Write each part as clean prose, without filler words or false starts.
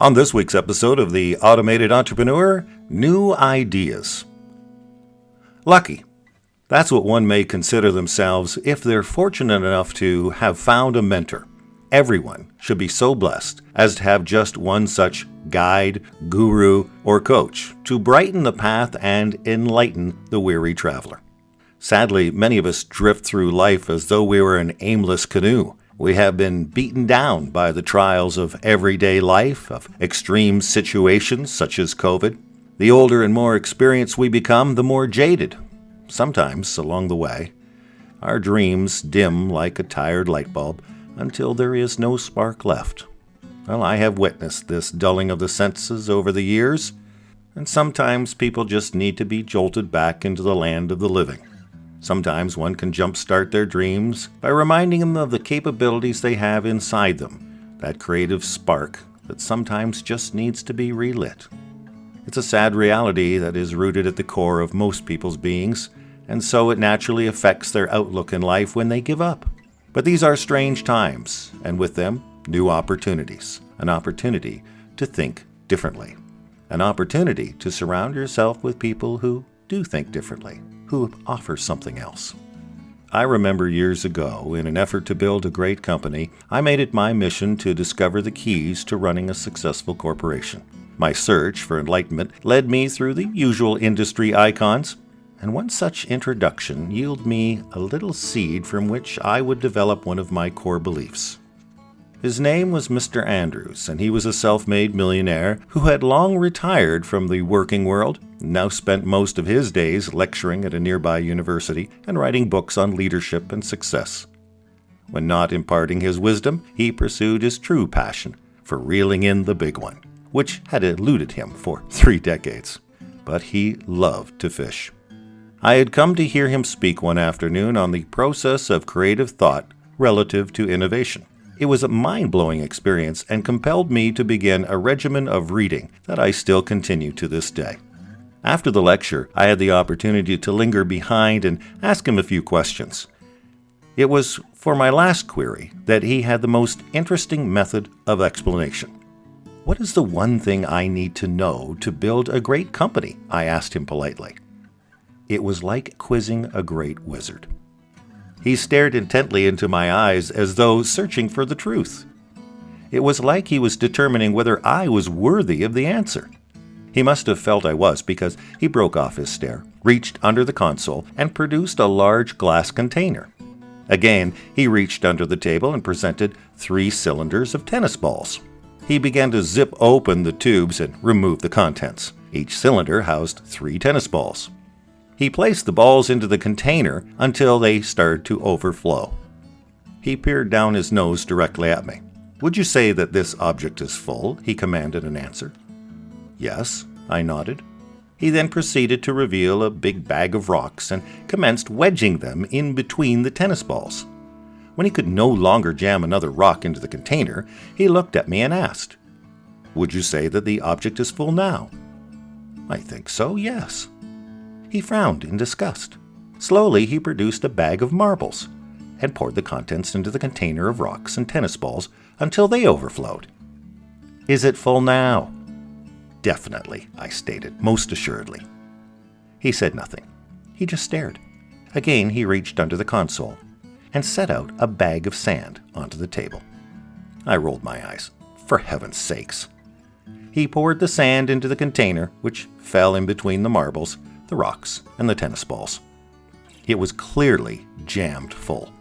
On this week's episode of The Automated Entrepreneur, new ideas. Lucky. That's what one may consider themselves if they're fortunate enough to have found a mentor. Everyone should be so blessed as to have just one such guide, guru, or coach to brighten the path and enlighten the weary traveler. Sadly, many of us drift through life as though we were an aimless canoe. We have been beaten down by the trials of everyday life, of extreme situations such as COVID. The older and more experienced we become, the more jaded. Sometimes, along the way, our dreams dim like a tired light bulb until there is no spark left. Well, I have witnessed this dulling of the senses over the years, and sometimes people just need to be jolted back into the land of the living. Sometimes one can jumpstart their dreams by reminding them of the capabilities they have inside them, that creative spark that sometimes just needs to be relit. It's a sad reality that is rooted at the core of most people's beings, and so it naturally affects their outlook in life when they give up. But these are strange times, and with them, new opportunities. An opportunity to think differently. An opportunity to surround yourself with people who do think differently, who offer something else. I remember years ago, in an effort to build a great company, I made it my mission to discover the keys to running a successful corporation. My search for enlightenment led me through the usual industry icons, and one such introduction yielded me a little seed from which I would develop one of my core beliefs. His name was Mr. Andrews, and he was a self-made millionaire who had long retired from the working world, and now spent most of his days lecturing at a nearby university and writing books on leadership and success. When not imparting his wisdom, he pursued his true passion for reeling in the big one, which had eluded him for 3 decades. But he loved to fish. I had come to hear him speak one afternoon on the process of creative thought relative to innovation. It was a mind-blowing experience and compelled me to begin a regimen of reading that I still continue to this day. After the lecture, I had the opportunity to linger behind and ask him a few questions. It was for my last query that he had the most interesting method of explanation. "What is the one thing I need to know to build a great company?" I asked him politely. It was like quizzing a great wizard. He stared intently into my eyes as though searching for the truth. It was like he was determining whether I was worthy of the answer. He must have felt I was, because he broke off his stare, reached under the console, and produced a large glass container. Again, he reached under the table and presented 3 cylinders of tennis balls. He began to zip open the tubes and remove the contents. Each cylinder housed 3 tennis balls. He placed the balls into the container until they started to overflow. He peered down his nose directly at me. "Would you say that this object is full?" he commanded in answer. "Yes," I nodded. He then proceeded to reveal a big bag of rocks and commenced wedging them in between the tennis balls. When he could no longer jam another rock into the container, he looked at me and asked, "Would you say that the object is full now?" "I think so, yes." He frowned in disgust. Slowly, he produced a bag of marbles and poured the contents into the container of rocks and tennis balls until they overflowed. "Is it full now?" "Definitely," I stated, most assuredly. He said nothing. He just stared. Again, he reached under the console and set out a bag of sand onto the table. I rolled my eyes. For heaven's sakes. He poured the sand into the container, which fell in between the marbles, the rocks, and the tennis balls. It was clearly jammed full.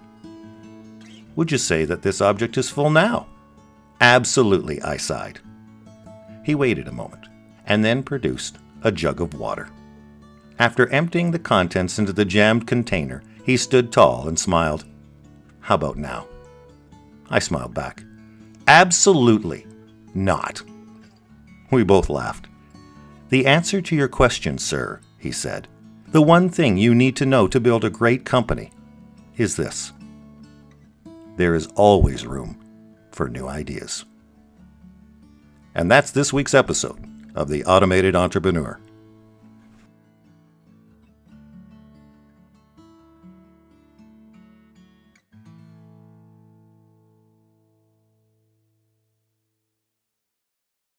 "Would you say that this object is full now?" "Absolutely," I sighed. He waited a moment, and then produced a jug of water. After emptying the contents into the jammed container, he stood tall and smiled. "How about now?" I smiled back. "Absolutely not." We both laughed. "The answer to your question, sir," he said, "the one thing you need to know to build a great company is this: there is always room for new ideas." And that's this week's episode of The Automated Entrepreneur.